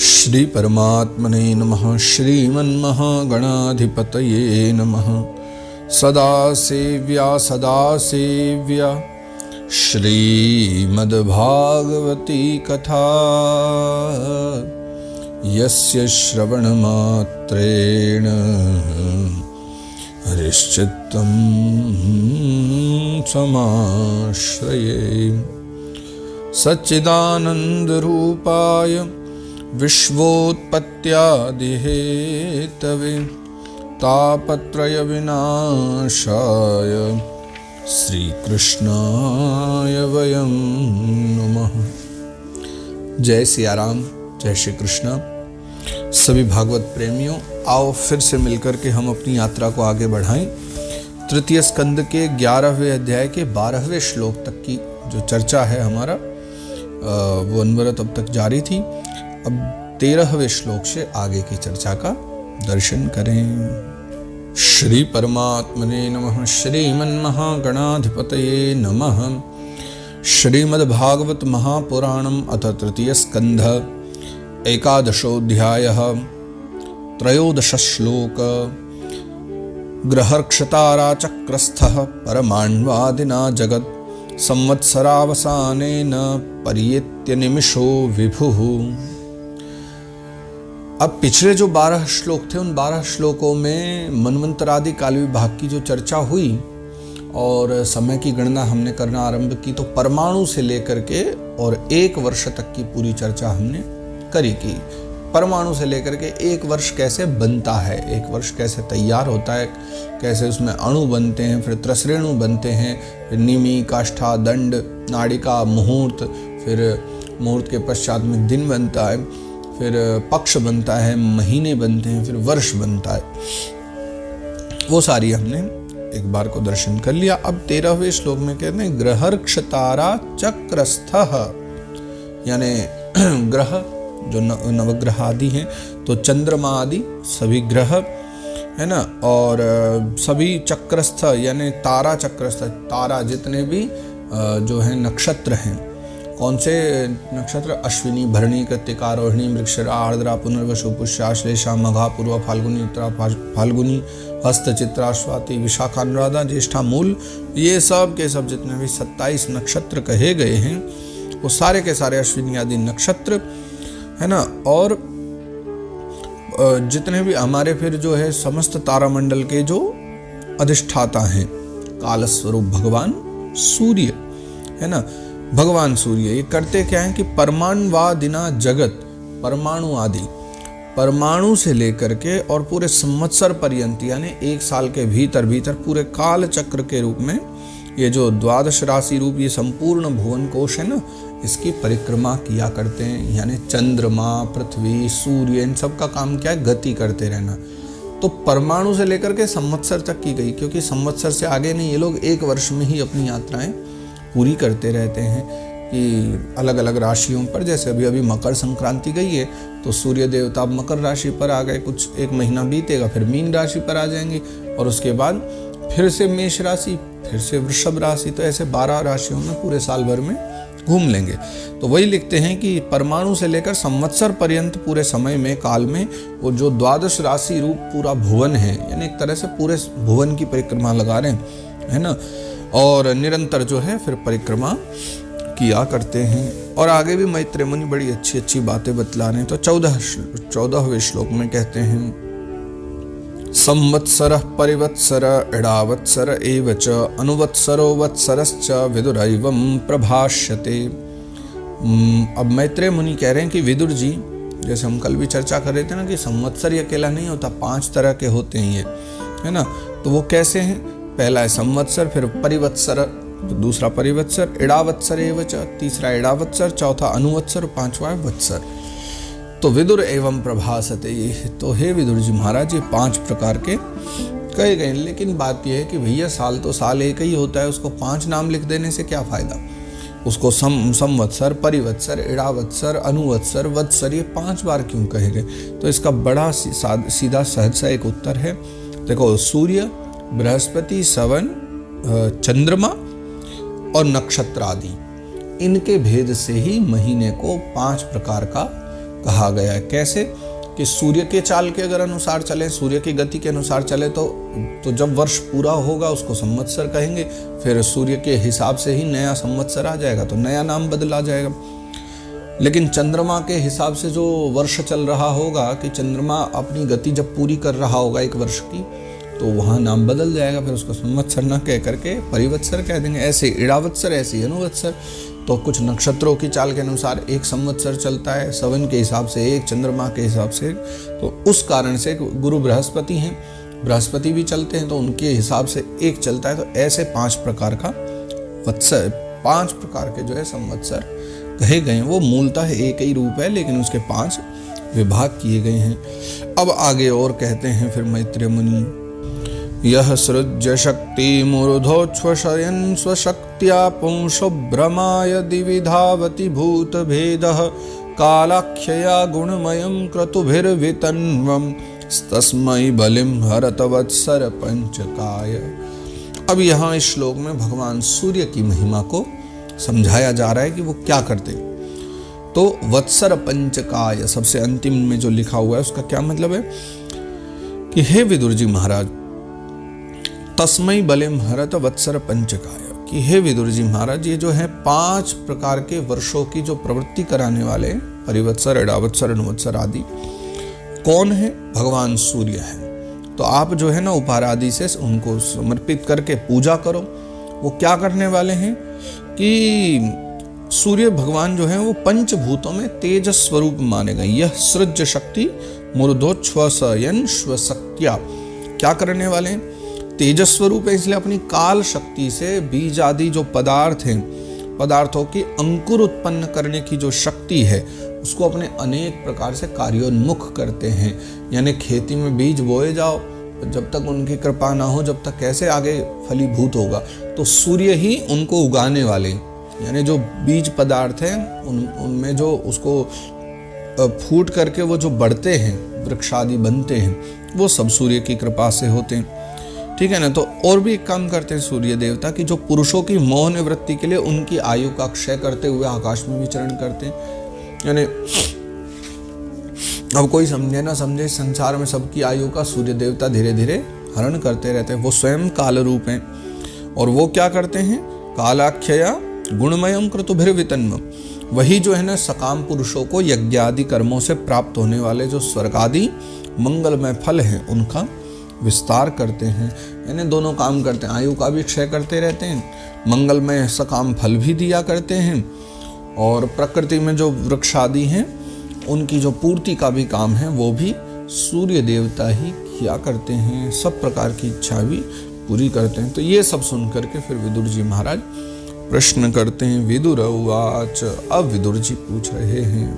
श्री परमात्मने नमः। श्रीमन्महागणाधिपतये नमः। सदासेव्या श्रीमद्भागवती कथा यस्य श्रवणमात्रेण हरिश्चित्तं समाश्रये। सच्चिदानन्दरूपाय विश्वोत्पत्त्यादिहेतवे तापत्रयविनाशाय श्रीकृष्णाय वयं नमः। जय सिया राम, जय श्री कृष्ण। सभी भागवत प्रेमियों, आओ फिर से मिलकर के हम अपनी यात्रा को आगे बढ़ाएं। तृतीय स्कंद के 11वें अध्याय के 12वें श्लोक तक की जो चर्चा है हमारा वो अनवरत अब तक जारी थी। अब 13वें श्लोक से आगे की चर्चा का दर्शन करें। श्री परमात्मने नमः। श्रीमन्महागणाधिपतये नमः। श्रीमद्भागवत महापुराणम् अथ तृतीय स्कंध एकादशोऽध्यायः 13 श्लोक। ग्रहर्क्षताराचक्रस्थः परमाण्वादिना जगत् संवत्सरावसानेन पर्येत्य निमिषो विभुः। अब पिछले जो 12 श्लोक थे उन 12 श्लोकों में मनवंतरादि काल विभाग की जो चर्चा हुई और समय की गणना हमने करना आरंभ की, तो परमाणु से लेकर के और 1 वर्ष तक की पूरी चर्चा हमने करी की। परमाणु से लेकर के 1 वर्ष कैसे बनता है, 1 वर्ष कैसे तैयार होता है, कैसे उसमें अणु बनते हैं, फिर त्रसरेणु बनते हैं, फिर निमि, काष्ठा, दंड, नाड़िका, मुहूर्त, फिर मुहूर्त के पश्चात में दिन बनता है, फिर पक्ष बनता है, महीने बनते हैं, फिर वर्ष बनता है। वो सारी हमने एक बार को दर्शन कर लिया। अब 13वें श्लोक में कहते हैं ग्रहर्क्षतारा चक्रस्थः, यानी ग्रह जो नवग्रह आदि हैं, तो चंद्रमा आदि सभी ग्रह है ना, और सभी चक्रस्थ यानी तारा चक्रस्थ, तारा जितने भी जो हैं नक्षत्र हैं। कौन से नक्षत्र? अश्विनी, भरणी, कृत्तिका, रोहिणी, मृगशिरा, आर्द्रा, पुनर्वसु, पुष्या, श्लेषा, मघा, पूर्वा, फाल्गुनी, उत्तरा फाल्गुनी, हस्त, चित्रा, स्वाति, विशाखा, अनुराधा, ज्येष्ठा, मूल, ये सब के सब जितने भी 27 नक्षत्र कहे गए हैं वो सारे के सारे अश्विनी आदि नक्षत्र है ना। और जितने भी हमारे फिर जो है समस्त तारामंडल के जो अधिष्ठाता हैं, काल स्वरूप भगवान सूर्य है ना, भगवान सूर्य ये करते क्या है कि परमाण्वादिना जगत, परमाणु आदि, परमाणु से लेकर के और पूरे संवत्सर पर्यंत यानी 1 साल के भीतर भीतर पूरे काल चक्र के रूप में ये जो 12 राशि रूप ये संपूर्ण भुवन कोश है ना, इसकी परिक्रमा किया करते हैं। यानी चंद्रमा, पृथ्वी, सूर्य, इन सब का काम क्या है? गति करते रहना। तो परमाणु से लेकर के संवत्सर तक की गई, क्योंकि संवत्सर से आगे नहीं, ये लोग 1 वर्ष में ही अपनी यात्राएं पूरी करते रहते हैं कि अलग अलग राशियों पर। जैसे अभी अभी मकर संक्रांति गई है तो सूर्य देवता मकर राशि पर आ गए, कुछ 1 महीना बीतेगा फिर मीन राशि पर आ जाएंगे, और उसके बाद फिर से मेष राशि, फिर से वृषभ राशि, तो ऐसे 12 राशियों में पूरे साल भर में घूम लेंगे। तो वही लिखते हैं कि परमाणु से लेकर संवत्सर पर्यंत पूरे समय में, काल में, वो जो 12 राशि रूप पूरा भुवन है, यानी एक तरह से पूरे भुवन की परिक्रमा लगा रहे हैं है ना, और निरंतर जो है फिर परिक्रमा किया करते हैं। और आगे भी मैत्रेय मुनि बड़ी अच्छी अच्छी बातें बतला रहे हैं। तो 14वें श्लोक में कहते हैं संवत्सरः परिवत्सर इडावत्सर एव च अनुवत्सरो वत्सरश्च विदुरैवं प्रभाष्यते। अब मैत्रेय मुनि कह रहे हैं कि विदुर जी, जैसे हम कल भी चर्चा कर रहे थे ना कि संवत्सर अकेला नहीं होता, 5 तरह के होते हैं ये है ना। तो वो कैसे हैं? पहला है संवत्सर, फिर परिवत्सर, दूसरा परिवत्सर, इडावत्सर एव च, तीसरा इडावत्सर, चौथा अनुवत्सर, 5वां वत्सर। तो विदुर एवं प्रभासते, तो हे विदुर जी महाराज, ये 5 प्रकार के कहे गए। लेकिन बात यह है कि भैया साल तो साल एक ही होता है, उसको 5 नाम लिख देने से क्या फायदा? उसको संवत्सर, परिवत्सर, इडावत्सर, अनुवत्सर, वत्सर, ये 5 बार क्यों कहे गए? तो इसका बड़ा सीधा सहज सा एक उत्तर है। देखो, सूर्य, बृहस्पति, सवन, चंद्रमा और नक्षत्र आदि, इनके भेद से ही महीने को 5 प्रकार का कहा गया है। कैसे कि सूर्य के चाल के अगर अनुसार चले, सूर्य की गति के अनुसार चले तो जब वर्ष पूरा होगा उसको संवत्सर कहेंगे, फिर सूर्य के हिसाब से ही नया संवत्सर आ जाएगा तो नया नाम बदला जाएगा। लेकिन चंद्रमा के हिसाब से जो वर्ष चल रहा होगा कि चंद्रमा अपनी गति जब पूरी कर रहा होगा एक वर्ष की, तो वहाँ नाम बदल जाएगा, फिर उसको संवत्सर न कह करके परिवत्सर कह देंगे। ऐसे इड़ावत्सर, ऐसे अनुवत्सर। तो कुछ नक्षत्रों की चाल के अनुसार एक संवत्सर चलता है, सवन के हिसाब से एक, चंद्रमा के हिसाब से। तो उस कारण से गुरु बृहस्पति हैं, बृहस्पति भी चलते हैं तो उनके हिसाब से एक चलता है। तो ऐसे 5 प्रकार का वत्सर, 5 प्रकार के जो है संवत्सर कहे गए हैं। वो मूलतः एक ही रूप है लेकिन उसके 5 विभाग किए गए हैं। अब आगे और कहते हैं फिर मैत्रेय मुनि, यह सृज्य शक्ति मूर्धोच्छ्वशयन् स्वशक्त्या पुंसो भ्रमाय दिविधावति भूत भेदः कालाख्यया गुणमयं क्रतुभिर्वितन्वं तस्मै बलिं हरत वत्सर पंचकाय। अब यहाँ इस श्लोक में भगवान सूर्य की महिमा को समझाया जा रहा है कि वो क्या करते। तो वत्सर पंचकाय सबसे अंतिम में जो लिखा हुआ है उसका क्या मतलब है कि हे विदुर जी महाराज, तस्मै बलिम हरत वत्सर पंचकाय, कि हे विदुर जी महाराज, ये जो है 5 प्रकार के वर्षों की जो प्रवृत्ति कराने वाले परिवत्सर, इड़ावत्सर, अनुवत्सर आदि कौन है? भगवान सूर्य है। तो आप जो है ना उपारादि से उनको समर्पित करके पूजा करो। वो क्या करने वाले हैं कि सूर्य भगवान जो है वो पंचभूतों में तेज स्वरूप माने गए। यह सृज्य शक्ति मूर्धोच्छ्वशयन् स्वशक्त्या, क्या करने वाले हैं? तेजस स्वरूप है, इसलिए अपनी काल शक्ति से बीज आदि जो पदार्थ हैं, पदार्थों की अंकुर उत्पन्न करने की जो शक्ति है उसको अपने अनेक प्रकार से कार्योन्मुख करते हैं। यानी खेती में बीज बोए जाओ, जब तक उनकी कृपा ना हो जब तक कैसे आगे फलीभूत होगा। तो सूर्य ही उनको उगाने वाले, यानी जो बीज पदार्थ हैं उनमें जो उसको फूट करके वो जो बढ़ते हैं, वृक्ष आदि बनते हैं, वो सब सूर्य की कृपा से होते हैं। ठीक है ना। तो और भी एक काम करते हैं सूर्य देवता की, जो पुरुषों की मोह निवृत्ति के लिए उनकी आयु का क्षय करते हुए आकाश में विचरण करते हैं। यानी अब कोई समझे ना समझे, संसार में सबकी आयु का सूर्य देवता धीरे धीरे हरण करते रहते हैं। वो स्वयं काल रूप हैं और वो क्या करते हैं? कालाख्यया गुणमयम क्रतुभिर्वितन्वम, वही जो है ना सकाम पुरुषों को यज्ञादि कर्मों से प्राप्त होने वाले जो स्वर्गादि मंगलमय फल हैं उनका विस्तार करते हैं। यानी दोनों काम करते हैं, आयु का भी क्षय करते रहते हैं, मंगलमय सकाम फल भी दिया करते हैं, और प्रकृति में जो वृक्ष आदि हैं उनकी जो पूर्ति का भी काम है वो भी सूर्य देवता ही किया करते हैं। सब प्रकार की इच्छा भी पूरी करते हैं। तो ये सब सुन करके फिर विदुर जी महाराज प्रश्न करते हैं। विदुर उवाच, अब विदुर जी पूछ रहे हैं,